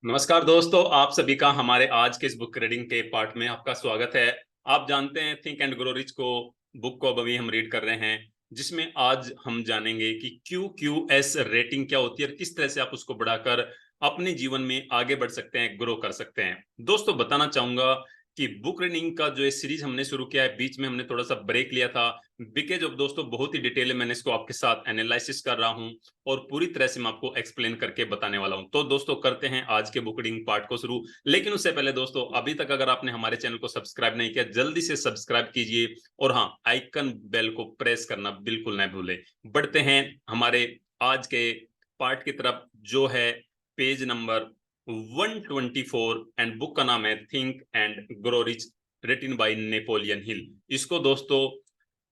नमस्कार दोस्तों, आप सभी का हमारे आज के इस बुक रीडिंग के पार्ट में आपका स्वागत है। आप जानते हैं थिंक एंड ग्रो रिच को बुक को अभी हम रीड कर रहे हैं, जिसमें आज हम जानेंगे कि QQS रेटिंग क्या होती है और किस तरह से आप उसको बढ़ाकर अपने जीवन में आगे बढ़ सकते हैं, ग्रो कर सकते हैं। दोस्तों, बताना चाहूंगा कि बुक रीडिंग का जो ये सीरीज हमने शुरू किया है, बीच में हमने थोड़ा सा ब्रेक लिया था बिकॉज ऑफ दोस्तों बहुत ही डिटेल में मैंने इसको आपके साथ एनालिसिस कर रहा हूं और पूरी तरह से मैं आपको एक्सप्लेन करके बताने वाला हूं। तो दोस्तों, करते हैं आज के बुक रीडिंग पार्ट को शुरू। लेकिन उससे पहले दोस्तों, अभी तक अगर आपने हमारे चैनल को सब्सक्राइब नहीं किया, जल्दी से सब्सक्राइब कीजिए और हाँ, आइकन बेल को प्रेस करना बिल्कुल न भूलें। बढ़ते हैं हमारे आज के पार्ट की तरफ, जो है पेज नंबर 124 एंड बुक का नाम है think and grow rich, written by Napoleon Hill. इसको दोस्तों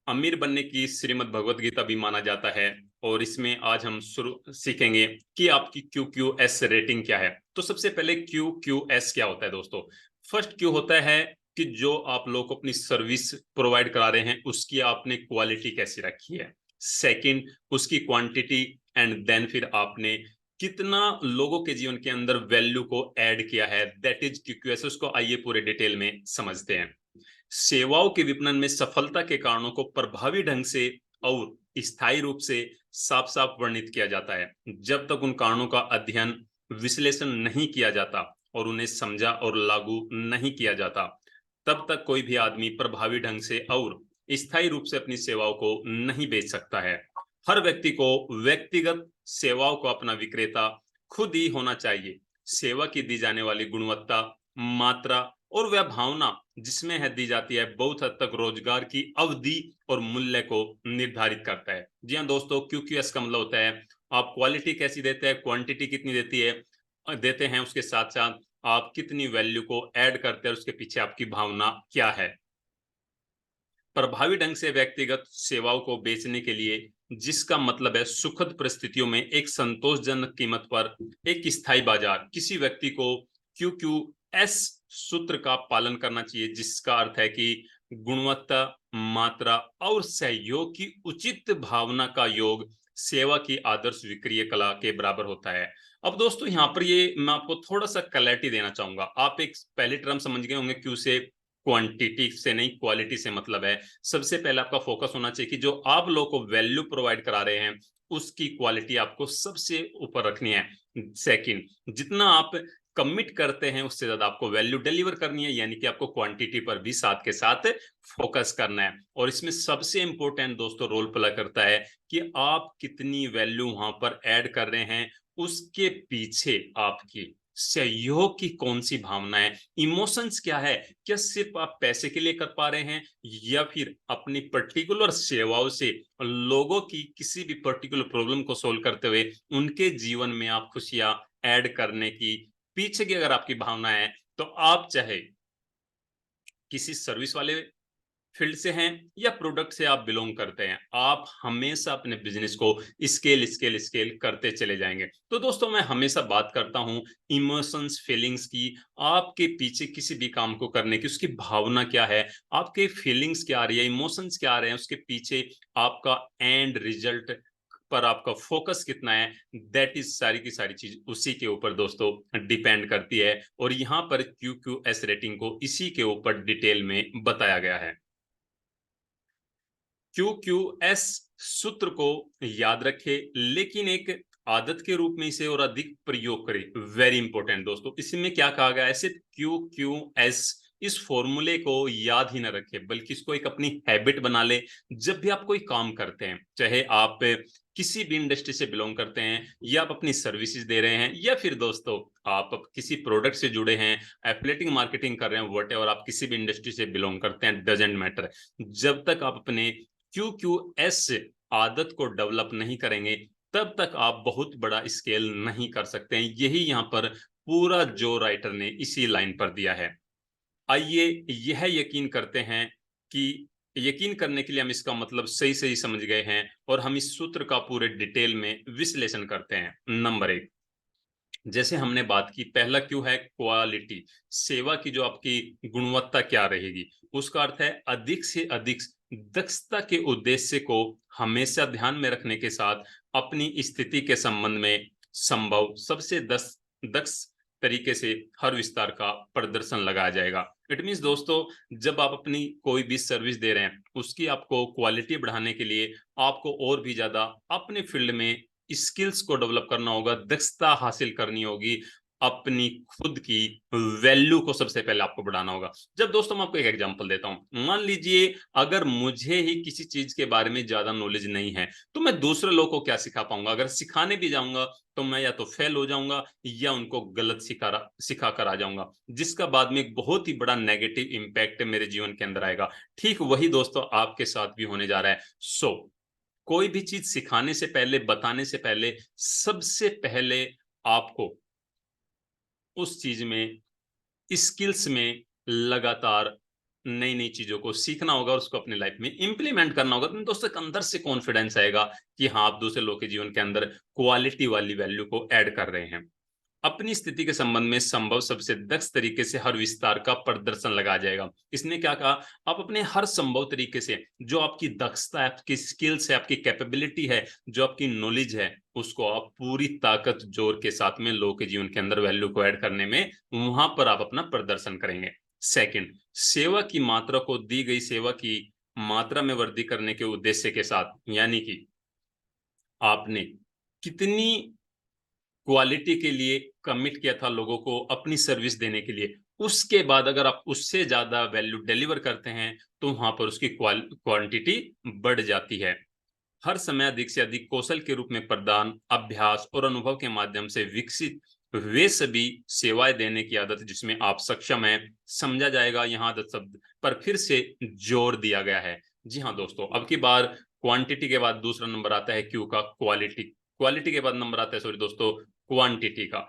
अमीर बनने की श्रीमद् भगवत गीता भी माना जाता है और इसमें आज हम शुरू सीखेंगे कि आपकी QQS रेटिंग क्या है। तो सबसे पहले QQS क्या होता है दोस्तों। फर्स्ट क्यू होता है कि जो आप लोग को अपनी सर्विस प्रोवाइड करा रहे हैं उसकी आपने क्वालिटी कैसी रखी है। सेकंड, उसकी क्वांटिटी, एंड देन फिर आपने कितना लोगों के जीवन के अंदर वैल्यू को ऐड किया है, दैट इज QQS। उसको आइए पूरे डिटेल में समझते हैं। सेवाओं के विपणन में सफलता के कारणों को प्रभावी ढंग से और स्थायी रूप से साफ साफ वर्णित किया जाता है। जब तक उन कारणों का अध्ययन विश्लेषण नहीं किया जाता और उन्हें समझा और लागू नहीं किया जाता, तब तक कोई भी आदमी प्रभावी ढंग से और स्थायी रूप से अपनी सेवाओं को नहीं बेच सकता है। हर व्यक्ति को व्यक्तिगत सेवाओं को अपना विक्रेता खुद ही होना चाहिए। सेवा की दी जाने वाली गुणवत्ता, मात्रा और वह भावना जिसमें है दी जाती है, बहुत हद तक रोजगार की अवधि और मूल्य को निर्धारित करता है। जी हाँ दोस्तों, QQS का मतलब होता है आप क्वालिटी कैसी देते हैं, क्वांटिटी कितनी देते हैं, उसके साथ साथ आप कितनी वैल्यू को ऐड करते हैं, उसके पीछे आपकी भावना क्या है। प्रभावी ढंग से व्यक्तिगत सेवाओं को बेचने के लिए, जिसका मतलब है सुखद परिस्थितियों में एक संतोषजनक कीमत पर एक स्थायी बाजार, किसी व्यक्ति को QQS सूत्र का पालन करना चाहिए, जिसका अर्थ है कि गुणवत्ता, मात्रा और सहयोग की उचित भावना का योग सेवा की आदर्श विक्रीय कला के बराबर होता है। अब दोस्तों, यहाँ पर ये मैं आपको थोड़ा सा क्लैरिटी देना चाहूंगा। आप एक पहले टर्म समझ गए होंगे, क्यू से क्वांटिटी से नहीं क्वालिटी से मतलब है। सबसे पहले आपका फोकस होना चाहिए कि जो आप लोग को वैल्यू प्रोवाइड करा रहे हैं उसकी क्वालिटी आपको सबसे ऊपर रखनी है। सेकंड, जितना आप कमिट करते हैं उससे ज्यादा आपको वैल्यू डिलीवर करनी है, यानी कि आपको क्वांटिटी पर भी साथ के साथ फोकस करना है। और इसमें सबसे इंपॉर्टेंट दोस्तों रोल प्ले करता है कि आप कितनी वैल्यू वहां पर ऐड कर रहे हैं, उसके पीछे आपकी सहयोग की कौन सी भावना है, इमोशंस क्या है। क्या सिर्फ आप पैसे के लिए कर पा रहे हैं, या फिर अपनी पर्टिकुलर सेवाओं से लोगों की किसी भी पर्टिकुलर प्रॉब्लम को सोल्व करते हुए उनके जीवन में आप खुशियां ऐड करने की पीछे की अगर आपकी भावना है, तो आप चाहे किसी सर्विस वाले फील्ड से हैं या प्रोडक्ट से आप बिलोंग करते हैं, आप हमेशा अपने बिजनेस को स्केल स्केल स्केल करते चले जाएंगे। तो दोस्तों, मैं हमेशा बात करता हूं इमोशंस, फीलिंग्स की। आपके पीछे किसी भी काम को करने की उसकी भावना क्या है, आपके फीलिंग्स क्या आ रही है, इमोशंस क्या आ रहे हैं, उसके पीछे आपका एंड रिजल्ट पर आपका फोकस कितना है, दैट इज सारी की सारी चीज उसी के ऊपर दोस्तों डिपेंड करती है। और यहाँ पर QQS रेटिंग को इसी के ऊपर डिटेल में बताया गया है। QQS सूत्र को याद रखे, लेकिन एक आदत के रूप में इसे और अधिक प्रयोग करें। वेरी इंपॉर्टेंट दोस्तों, इसमें क्या कहा गया है, सिर्फ QQS इस फॉर्मूले को याद ही ना रखे, बल्कि इसको एक अपनी हैबिट बना ले। जब भी आप कोई काम करते हैं, चाहे आप किसी भी इंडस्ट्री से बिलोंग करते हैं, या आप अपनी सर्विसेज दे रहे हैं, या फिर दोस्तों आप किसी प्रोडक्ट से जुड़े हैं, एफिलिएटिंग मार्केटिंग कर रहे हैं, व्हाटएवर आप किसी भी इंडस्ट्री से बिलोंग करते हैं, डजेंट मैटर। जब तक आप अपने QQS आदत को डेवलप नहीं करेंगे, तब तक आप बहुत बड़ा स्केल नहीं कर सकते हैं। यही यहाँ पर पूरा जो राइटर ने इसी लाइन पर दिया है। आइए यह यकीन करते हैं कि यकीन करने के लिए हम इसका मतलब सही सही समझ गए हैं, और हम इस सूत्र का पूरे डिटेल में विश्लेषण करते हैं। नंबर एक, जैसे हमने बात की, पहला क्यों है क्वालिटी, सेवा की जो आपकी गुणवत्ता क्या रहेगी। उसका अर्थ है अधिक से अधिक दक्षता के उद्देश्य को हमेशा ध्यान में रखने के साथ अपनी स्थिति के संबंध में संभव सबसे दक्ष तरीके से हर विस्तार का प्रदर्शन लगाया जाएगा। इट मीन्स दोस्तों, जब आप अपनी कोई भी सर्विस दे रहे हैं, उसकी आपको क्वालिटी बढ़ाने के लिए आपको और भी ज्यादा अपने फील्ड में स्किल्स को डेवलप करना होगा, दक्षता हासिल करनी होगी, अपनी खुद की वैल्यू को सबसे पहले आपको बढ़ाना होगा। जब दोस्तों मैं आपको एक एग्जांपल देता हूं, मान लीजिए अगर मुझे ही किसी चीज के बारे में ज्यादा नॉलेज नहीं है, तो मैं दूसरे लोगों को क्या सिखा पाऊंगा? अगर सिखाने भी जाऊंगा तो मैं या तो फेल हो जाऊंगा या उनको गलत सिखा कर आ जाऊंगा, जिसका बाद में एक बहुत ही बड़ा नेगेटिव इंपैक्ट मेरे जीवन के अंदर आएगा। ठीक वही दोस्तों आपके साथ भी होने जा रहा है। कोई भी चीज सिखाने से पहले, बताने से पहले, सबसे पहले आपको उस चीज में, स्किल्स में लगातार नई नई चीजों को सीखना होगा और उसको अपनी लाइफ में इंप्लीमेंट करना होगा। तो दोस्तों अंदर से कॉन्फिडेंस आएगा कि हाँ, आप दूसरे लोगों के जीवन के अंदर क्वालिटी वाली वैल्यू को ऐड कर रहे हैं। अपनी स्थिति के संबंध में संभव सबसे दक्ष तरीके से हर विस्तार का प्रदर्शन लगाया जाएगा। इसने क्या कहा? आप अपने हर संभव तरीके से जो आपकी दक्षता है, आपकी स्किल्स है, आपकी कैपेबिलिटी है, जो आपकी नॉलेज है, उसको आप पूरी ताकत जोर के साथ में लोगों के जीवन के अंदर वैल्यू को ऐड करने में, वहां पर आप अपना प्रदर्शन करेंगे। सेकंड, सेवा की मात्रा को दी गई सेवा की मात्रा में वृद्धि करने के उद्देश्य के साथ, यानी कि आपने कितनी क्वालिटी के लिए कमिट किया था लोगों को अपनी सर्विस देने के लिए, उसके बाद अगर आप उससे ज्यादा वैल्यू डिलीवर करते हैं तो वहां पर उसकी क्वांटिटी बढ़ जाती है। हर समय अधिक से अधिक कौशल के रूप में प्रदान, अभ्यास और अनुभव के माध्यम से विकसित वे सभी सेवाएं देने की आदत जिसमें आप सक्षम हैं, समझा जाएगा। यहाँ आदत शब्द पर फिर से जोर दिया गया है। जी हाँ दोस्तों, अब की बार क्वांटिटी के बाद दूसरा नंबर आता है क्यू का, क्वालिटी। क्वालिटी के बाद नंबर आता है, सॉरी दोस्तों, क्वांटिटी का।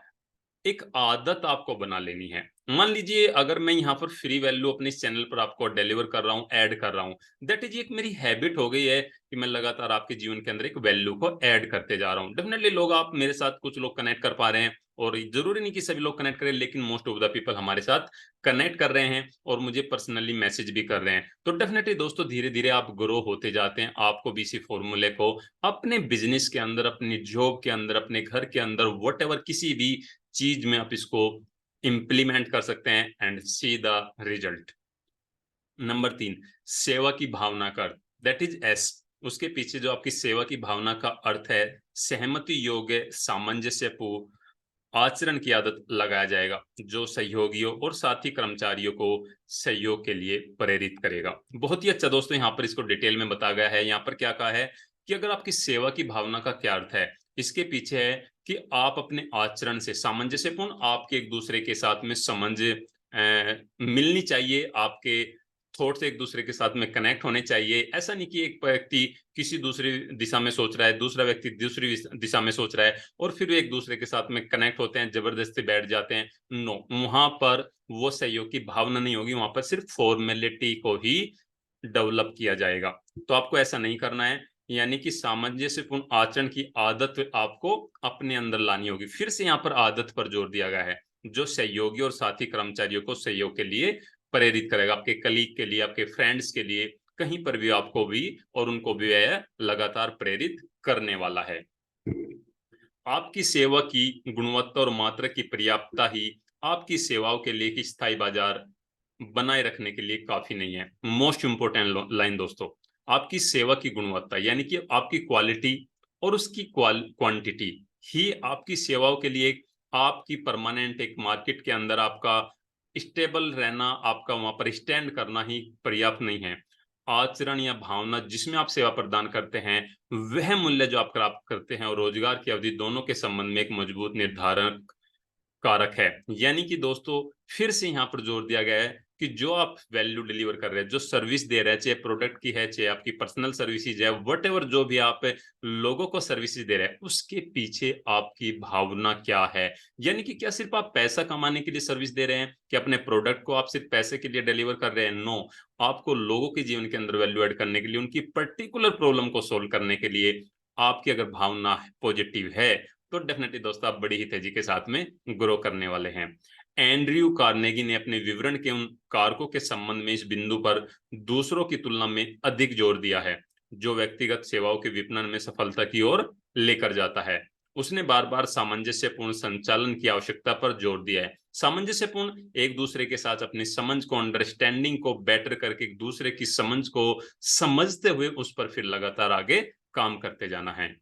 एक आदत आपको बना लेनी है। मान लीजिए अगर मैं यहाँ पर फ्री वैल्यू अपने इस चैनल पर आपको डिलीवर कर रहा हूँ, ऐड कर रहा हूँ, दैट इज एक मेरी हैबिट हो गई है कि मैं लगातार आपके जीवन के अंदर एक वैल्यू को ऐड करते जा रहा हूँ। डेफिनेटली लोग, आप मेरे साथ कुछ लोग कनेक्ट कर पा रहे हैं, और जरूरी नहीं कि सभी लोग कनेक्ट करें, लेकिन मोस्ट ऑफ द पीपल हमारे साथ कनेक्ट कर रहे हैं और मुझे पर्सनली मैसेज भी कर रहे हैं। तो डेफिनेटली दोस्तों धीरे धीरे आप ग्रो होते जाते हैं। आपको भी इसी फॉर्मूले को अपने बिजनेस के अंदर, अपनी जॉब के अंदर, अपने घर के अंदर, वट एवर किसी भी चीज में आप इसको इंप्लीमेंट कर सकते हैं and see the result. Number 3, सेवा की भावना का अर्थ, दैट इज एस। उसके पीछे जो आपकी सेवा की भावना का अर्थ है, सहमति योग्य, सामंजस्यपूर्ण आचरण की आदत लगाया जाएगा, जो सहयोगियों और साथी कर्मचारियों को सहयोग के लिए प्रेरित करेगा। बहुत ही अच्छा दोस्तों, यहाँ पर इसको डिटेल में बताया गया है। यहाँ पर क्या कहा है कि अगर आपकी सेवा की भावना का क्या अर्थ है, इसके पीछे है कि आप अपने आचरण से सामंजस्यपूर्ण, आपके एक दूसरे के साथ में समझ मिलनी चाहिए, आपके थॉट से एक दूसरे के साथ में कनेक्ट होने चाहिए। ऐसा नहीं कि एक व्यक्ति किसी दूसरी दिशा में सोच रहा है, दूसरा व्यक्ति दूसरी दिशा में सोच रहा है, और फिर एक दूसरे के साथ में कनेक्ट होते हैं, जबरदस्ती बैठ जाते हैं। नो, वहां पर वो सहयोग की भावना नहीं होगी, वहां पर सिर्फ फॉर्मेलिटी को ही डेवलप किया जाएगा। तो आपको ऐसा नहीं करना है, यानी कि सामंजस्यपूर्ण आचरण की आदत आपको अपने अंदर लानी होगी। फिर से यहाँ पर आदत पर जोर दिया गया है, जो सहयोगी और साथी कर्मचारियों को सहयोग के लिए प्रेरित करेगा, आपके कलीग के लिए, आपके फ्रेंड्स के लिए, कहीं पर भी आपको भी और उनको भी यह लगातार प्रेरित करने वाला है। आपकी सेवा की गुणवत्ता और मात्रा की पर्याप्तता ही आपकी सेवाओं के लिए एक स्थायी बाजार बनाए रखने के लिए काफी नहीं है। मोस्ट इंपोर्टेंट लाइन दोस्तों, आपकी सेवा की गुणवत्ता यानी कि आपकी क्वालिटी और उसकी क्वांटिटी ही आपकी सेवाओं के लिए आपकी परमानेंट एक मार्केट के अंदर आपका स्टेबल रहना, आपका वहां पर स्टैंड करना ही पर्याप्त नहीं है। आचरण या भावना जिसमें आप सेवा प्रदान करते हैं, वह मूल्य जो आप प्राप्त करते हैं और रोजगार की अवधि, दोनों के संबंध में एक मजबूत निर्धारण कारक है। यानी कि दोस्तों फिर से यहाँ पर जोर दिया गया है कि जो आप वैल्यू डिलीवर कर रहे हैं, जो सर्विस दे रहे हैं, चाहे प्रोडक्ट की है, चाहे आपकी पर्सनल सर्विसेज है, वट एवर जो भी आप लोगों को सर्विसेज दे रहे हैं, उसके पीछे आपकी भावना क्या है। यानी कि क्या सिर्फ आप पैसा कमाने के लिए सर्विस दे रहे हैं, कि अपने प्रोडक्ट को आप सिर्फ पैसे के लिए डिलीवर कर रहे हैं? नो, आपको लोगों के जीवन के अंदर वैल्यू ऐड करने के लिए, उनकी पर्टिकुलर प्रॉब्लम को सोल्व करने के लिए आपकी अगर भावना पॉजिटिव है, तो डेफिनेटली दोस्तों आप बड़ी ही तेजी के साथ में ग्रो करने वाले हैं। एंड्रयू कार्नेगी ने अपने विवरण के उन कारकों के संबंध में इस बिंदु पर दूसरों की तुलना में अधिक जोर दिया है, जो व्यक्तिगत सेवाओं के विपणन में सफलता की ओर लेकर जाता है। उसने बार बार सामंजस्यपूर्ण संचालन की आवश्यकता पर जोर दिया है। सामंजस्यपूर्ण, एक दूसरे के साथ अपनी समझ को, अंडरस्टैंडिंग को बेटर करके एक दूसरे की समझ को समझते हुए उस पर फिर लगातार आगे काम करते जाना है।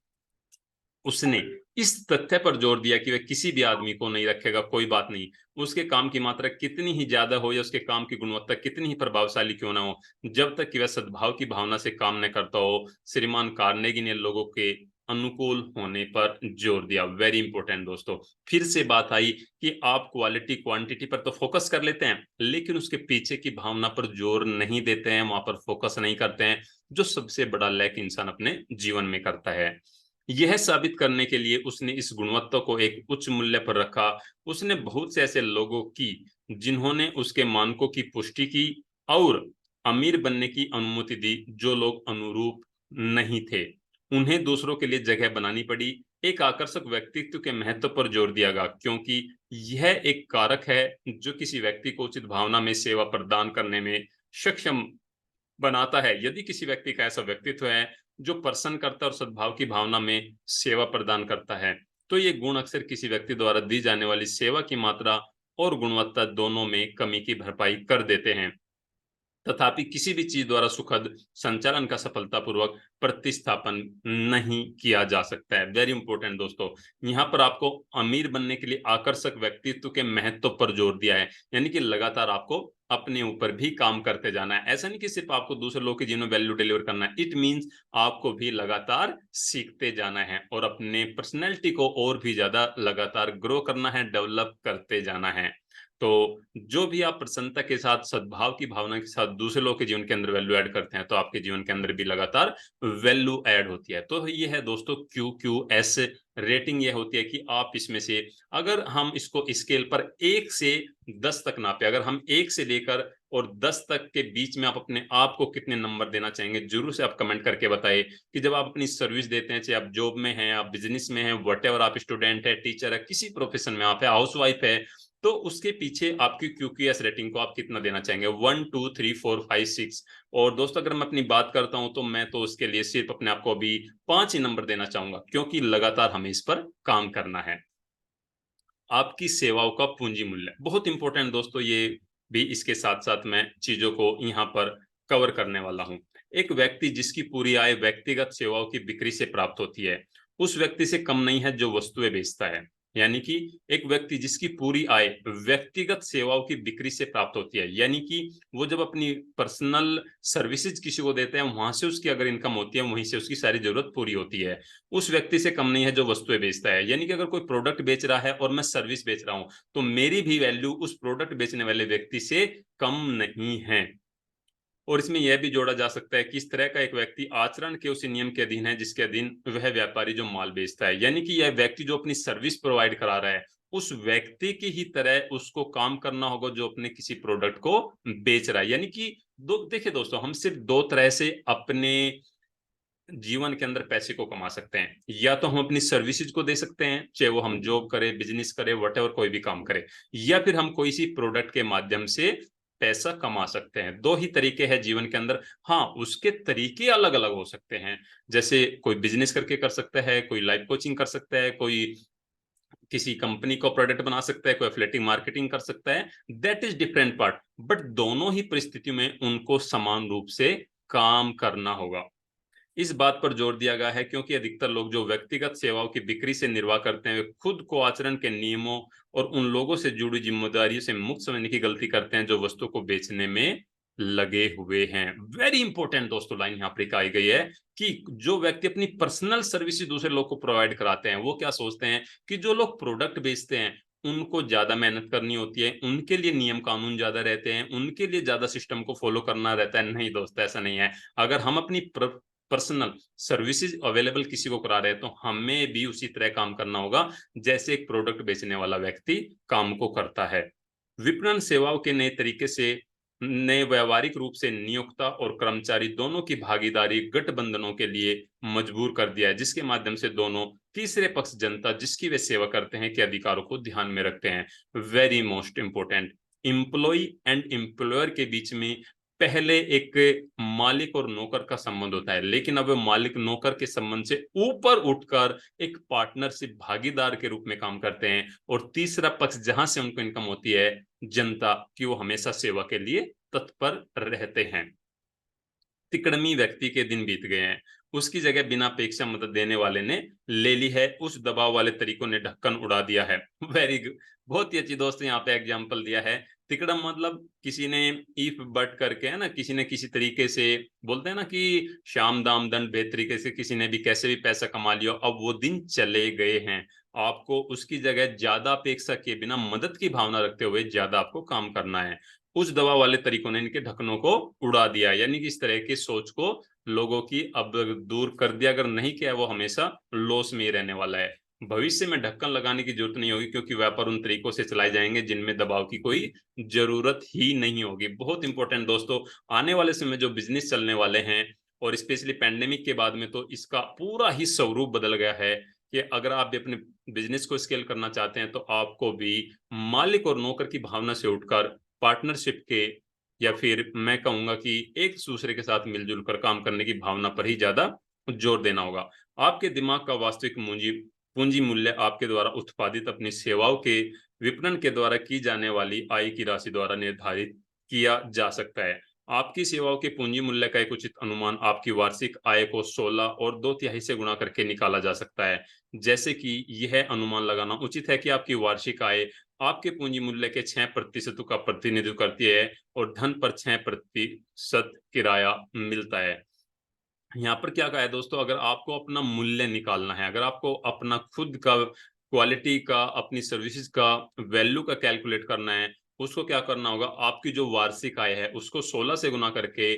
उसने इस तथ्य पर जोर दिया कि वह किसी भी आदमी को नहीं रखेगा, कोई बात नहीं, उसके काम की मात्रा कितनी ही ज्यादा हो या उसके काम की गुणवत्ता कितनी ही प्रभावशाली क्यों ना हो, जब तक कि वह सद्भाव की भावना से काम न करता हो। श्रीमान कार्नेगी ने लोगों के अनुकूल होने पर जोर दिया। वेरी इंपॉर्टेंट दोस्तों, फिर से बात आई कि आप क्वालिटी क्वांटिटी पर तो फोकस कर लेते हैं, लेकिन उसके पीछे की भावना पर जोर नहीं देते हैं, वहां पर फोकस नहीं करते हैं, जो सबसे बड़ा लैक इंसान अपने जीवन में करता है। यह साबित करने के लिए उसने इस गुणवत्ता को एक उच्च मूल्य पर रखा। उसने बहुत से ऐसे लोगों की जिन्होंने उसके मानकों की पुष्टि की और अमीर बनने की अनुमति दी, जो लोग अनुरूप नहीं थे, उन्हें दूसरों के लिए जगह बनानी पड़ी। एक आकर्षक व्यक्तित्व के महत्व पर जोर दिया गया, क्योंकि यह एक कारक है जो किसी व्यक्ति को उचित भावना में सेवा प्रदान करने में सक्षम बनाता है। यदि किसी व्यक्ति का ऐसा व्यक्तित्व है जो प्रसन्न करता है और सद्भाव की भावना में सेवा प्रदान करता है, तो ये गुण अक्सर किसी व्यक्ति द्वारा दी जाने वाली सेवा की मात्रा और गुणवत्ता दोनों में कमी की भरपाई कर देते हैं। तथापि किसी भी चीज द्वारा सुखद संचालन का सफलतापूर्वक प्रतिस्थापन नहीं किया जा सकता है। वेरी इंपॉर्टेंट दोस्तों, यहाँ पर आपको अमीर बनने के लिए आकर्षक व्यक्तित्व के महत्व पर जोर दिया है, यानी कि लगातार आपको अपने ऊपर भी काम करते जाना है। ऐसा नहीं कि सिर्फ आपको दूसरे लोगों के जीवन में वैल्यू डिलीवर करना है, इट मीन्स आपको भी लगातार सीखते जाना है और अपने पर्सनैलिटी को और भी ज्यादा लगातार ग्रो करना है, डेवलप करते जाना है। तो जो भी आप प्रसन्नता के साथ, सद्भाव की भावना के साथ दूसरे लोगों के जीवन के अंदर वैल्यू ऐड करते हैं, तो आपके जीवन के अंदर भी लगातार वैल्यू ऐड होती है। तो ये है दोस्तों QQS रेटिंग। ये होती है कि आप इसमें से, अगर हम इसको स्केल पर 1 से 10 तक नापे, अगर हम 1 से लेकर और 10 तक के बीच में आप अपने आप को कितने नंबर देना चाहेंगे, जरूर से आप कमेंट करके बताइए। कि जब आप अपनी सर्विस देते हैं, चाहे आप जॉब में हैं, आप बिजनेस में हैं, व्हाटएवर, आप स्टूडेंट है, टीचर है, किसी प्रोफेशन में आप है, हाउसवाइफ है, तो उसके पीछे आपकी QQS रेटिंग को आप कितना देना चाहेंगे, 1 2 3 4 5 6। और दोस्तों अगर मैं अपनी बात करता हूं तो मैं तो उसके लिए सिर्फ अपने आप को अभी 5 ही नंबर देना चाहूंगा, क्योंकि लगातार हमें इस पर काम करना है। आपकी सेवाओं का पूंजी मूल्य बहुत इंपॉर्टेंट दोस्तों, ये भी इसके साथ साथ मैं चीजों को यहाँ पर कवर करने वाला हूँ। एक व्यक्ति जिसकी पूरी आय व्यक्तिगत सेवाओं की बिक्री से प्राप्त होती है, उस व्यक्ति से कम नहीं है जो वस्तुएं बेचता है। यानी कि एक व्यक्ति जिसकी पूरी आय व्यक्तिगत सेवाओं की बिक्री से प्राप्त होती है, यानी कि वो जब अपनी पर्सनल सर्विसेज किसी को देते हैं, वहां से उसकी अगर इनकम होती है, वहीं से उसकी सारी जरूरत पूरी होती है, उस व्यक्ति से कम नहीं है जो वस्तुएं बेचता है। यानी कि अगर कोई प्रोडक्ट बेच रहा है और मैं सर्विस बेच रहा हूं, तो मेरी भी वैल्यू उस प्रोडक्ट बेचने वाले व्यक्ति से कम नहीं है। और इसमें यह भी जोड़ा जा सकता है कि इस तरह का एक व्यक्ति आचरण के उसी नियम के अधीन है जिसके अधीन वह व्यापारी जो माल बेचता है। यानी कि यह व्यक्ति जो अपनी सर्विस प्रोवाइड करा रहा है, उस व्यक्ति की ही तरह उसको काम करना होगा जो अपने किसी प्रोडक्ट को बेच रहा है। यानी कि देखिए दोस्तों, हम सिर्फ 2 तरह से अपने जीवन के अंदर पैसे को कमा सकते हैं। या तो हम अपनी सर्विसेज को दे सकते हैं, चाहे वो हम जॉब करें, बिजनेस करें, व्हाटएवर, कोई भी काम करें, या फिर हम कोई सी प्रोडक्ट के माध्यम से पैसा कमा सकते हैं। 2 ही तरीके हैं जीवन के अंदर। हाँ, उसके तरीके अलग अलग हो सकते हैं। जैसे कोई बिजनेस करके कर सकता है, कोई लाइफ कोचिंग कर सकता है, कोई किसी कंपनी को प्रोडक्ट बना सकता है, कोई एफिलिएटिंग मार्केटिंग कर सकता है। That is different part, but दोनों ही परिस्थितियों में उनको समान रूप से काम करना होगा। इस बात पर जोर दिया गया है क्योंकि अधिकतर लोग जो व्यक्तिगत सेवाओं की बिक्री से निर्वाह करते हैं, वे खुद को आचरण के नियमों और उन लोगों से जुड़ी जिम्मेदारियों से मुक्त समझने की गलती करते हैं जो वस्तु को बेचने में लगे हुए हैं। वेरी इंपॉर्टेंट दोस्तों लाइन यहाँ पर कही गई है कि जो व्यक्ति अपनी पर्सनल सर्विस दूसरे लोग को प्रोवाइड कराते हैं, वो क्या सोचते हैं कि जो लोग प्रोडक्ट बेचते हैं उनको ज्यादा मेहनत करनी होती है, उनके लिए नियम कानून ज्यादा रहते हैं, उनके लिए ज्यादा सिस्टम को फॉलो करना रहता है। नहीं दोस्त, ऐसा नहीं है। अगर हम अपनी पर्सनल सर्विसेज अवेलेबल किसी को करा रहे हैं, तो हमें भी उसी तरह काम करना होगा जैसे एक प्रोडक्ट बेचने वाला व्यक्ति काम को करता है। विपणन सेवाओं के नए तरीके से ने व्यवहारिक रूप से नियोक्ता और कर्मचारी दोनों की भागीदारी गठबंधनों के लिए मजबूर कर दिया है, जिसके माध्यम से दोनों तीसरे पक्ष जनता जिसकी वे सेवा करते हैं के अधिकारों को ध्यान में रखते हैं। Very most important, employ and employer के बीच में पहले एक मालिक और नौकर का संबंध होता है, लेकिन अब मालिक नौकर के संबंध से ऊपर उठकर एक पार्टनरशिप भागीदार के रूप में काम करते हैं। और तीसरा पक्ष जहां से उनको इनकम होती है, जनता की, वो हमेशा सेवा के लिए तत्पर रहते हैं। तिकड़मी व्यक्ति के दिन बीत गए हैं, उसकी जगह बिना अपेक्षा मदद देने वाले ने ले ली है, उस दबाव वाले तरीकों ने ढक्कन उड़ा दिया है। वेरी गुड, बहुत ही अच्छी दोस्तों यहाँ पे एग्जांपल दिया है। तिकड़म मतलब किसी ने इफ बट करके, है ना, किसी ने किसी तरीके से, बोलते हैं ना कि शाम दाम दंड भेद तरीके से किसी ने भी कैसे भी पैसा कमा लिया, अब वो दिन चले गए हैं। आपको उसकी जगह ज्यादा अपेक्षा किए बिना मदद की भावना रखते हुए ज्यादा आपको काम करना है। उस दवा वाले तरीकों ने इनके ढक्कनों को उड़ा दिया, यानी कि इस तरह की सोच को लोगों की अब दूर कर दिया। अगर नहीं किया, वो हमेशा लॉस में ही रहने वाला है। भविष्य में ढक्कन लगाने की जरूरत नहीं होगी, क्योंकि व्यापार उन तरीकों से चलाए जाएंगे जिनमें दबाव की कोई जरूरत ही नहीं होगी। बहुत इंपॉर्टेंट दोस्तों, आने वाले समय जो बिजनेस चलने वाले हैं, और स्पेशली पैंडेमिक के बाद में, तो इसका पूरा ही स्वरूप बदल गया है कि अगर आप भी अपने बिजनेस को स्केल करना चाहते हैं, तो आपको भी मालिक और नौकर की भावना से उठकर पार्टनरशिप के, या फिर मैं कहूंगा कि एक दूसरे के साथ मिलजुल कर काम करने की भावना पर ही ज्यादा जोर देना होगा। आपके दिमाग का वास्तविक पूंजी पूंजी मूल्य आपके द्वारा उत्पादित अपनी सेवाओं के विपणन के द्वारा की जाने वाली आय की राशि द्वारा निर्धारित किया जा सकता है। आपकी सेवाओं के पूंजी मूल्य का एक उचित अनुमान आपकी वार्षिक आय को 16 और 2/3 से गुणा करके निकाला जा सकता है। जैसे कि यह अनुमान लगाना उचित है कि आपकी वार्षिक आय आपके पूंजी मूल्य के 6% का प्रतिनिधित्व करती है, और धन पर 6% किराया मिलता है। यहाँ पर क्या कहा है दोस्तों, अगर आपको अपना मूल्य निकालना है, अगर आपको अपना खुद का क्वालिटी का, अपनी सर्विसेज का वैल्यू का कैलकुलेट करना है, उसको क्या करना होगा, आपकी जो वार्षिक आय है उसको 16 से गुना करके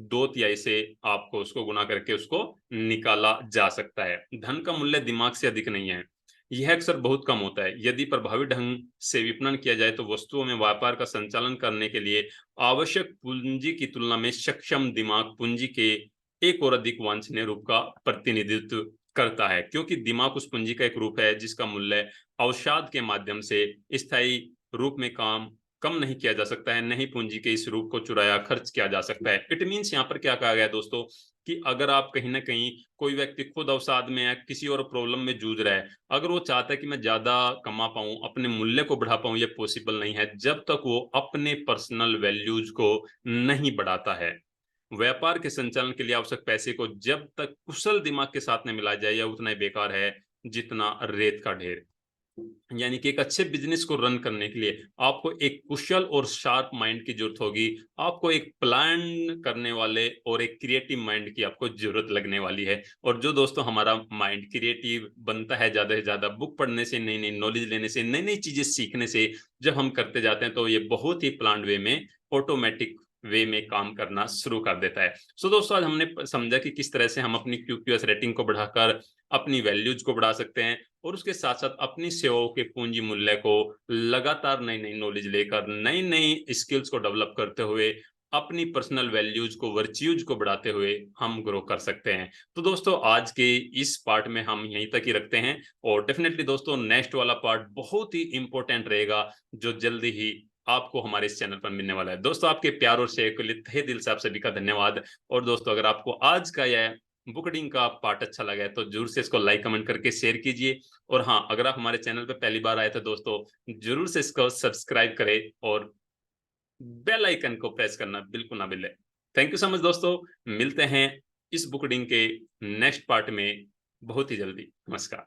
2/3 से आपको उसको गुना करके उसको निकाला जा सकता है। धन का मूल्य दिमाग से अधिक नहीं है, यह अक्सर बहुत कम होता है। यदि प्रभावी ढंग से विपणन किया जाए, तो वस्तुओं में व्यापार का संचालन करने के लिए आवश्यक पूंजी की तुलना में सक्षम दिमाग पूंजी के एक और अधिक वांछनीय रूप का प्रतिनिधित्व करता है, क्योंकि दिमाग उस पूंजी का एक रूप है जिसका मूल्य अवसाद के माध्यम से स्थायी रूप में कम नहीं किया जा सकता है, नहीं पूंजी के इस रूप को चुराया खर्च किया जा सकता है। इट मीन्स यहाँ पर क्या कहा गया दोस्तों, कि अगर आप कहीं ना कहीं, कोई व्यक्ति खुद अवसाद में है, किसी और प्रॉब्लम में जूझ रहा है, अगर वो चाहता है कि मैं ज्यादा कमा पाऊं, अपने मूल्य को बढ़ा पाऊं, ये पॉसिबल नहीं है जब तक वो अपने पर्सनल वैल्यूज को नहीं बढ़ाता है। व्यापार के संचालन के लिए आवश्यक पैसे को जब तक कुशल दिमाग के साथ न मिलाया जाए, यह उतना ही बेकार है जितना रेत का ढेर। यानी कि एक अच्छे बिजनेस को रन करने के लिए आपको एक कुशल और शार्प माइंड की जरूरत होगी, आपको एक प्लान करने वाले और एक क्रिएटिव माइंड की आपको जरूरत लगने वाली है। और जो दोस्तों हमारा माइंड क्रिएटिव बनता है ज्यादा से ज्यादा बुक पढ़ने से, नई नई नॉलेज लेने से, नई नई चीजें सीखने से, जब हम करते जाते हैं, तो ये बहुत ही प्लान वे में, ऑटोमेटिक वे में काम करना शुरू कर देता है। सो दोस्तों, आज हमने समझा कि किस तरह से हम अपनी QQS रेटिंग को बढ़ाकर अपनी वैल्यूज को बढ़ा सकते हैं, और उसके साथ साथ अपनी सेवाओं के पूंजी मूल्य को लगातार नई नई नॉलेज लेकर, नई नई स्किल्स को डेवलप करते हुए, अपनी पर्सनल वैल्यूज को, वर्च्यूज को बढ़ाते हुए हम ग्रो कर सकते हैं। तो दोस्तों, आज के इस पार्ट में हम यहीं तक ही रखते हैं, और डेफिनेटली दोस्तों नेक्स्ट वाला पार्ट बहुत ही इंपॉर्टेंट रहेगा, जो जल्दी ही आपको हमारे इस चैनल पर मिलने वाला है। दोस्तों, आपके प्यार और शेयर के लिए तहे दिल से आप सभी का धन्यवाद। और दोस्तों, अगर आपको आज का यह बुक रीडिंग का पार्ट अच्छा लगा है, तो जरूर से इसको लाइक कमेंट करके शेयर कीजिए। और हाँ, अगर आप हमारे चैनल पर पहली बार आए तो दोस्तों जरूर से इसको सब्सक्राइब करें, और बेल आइकन को प्रेस करना बिल्कुल ना भूलें। थैंक यू सो मच दोस्तों, मिलते हैं इस बुक रीडिंग के नेक्स्ट पार्ट में बहुत ही जल्दी। नमस्कार।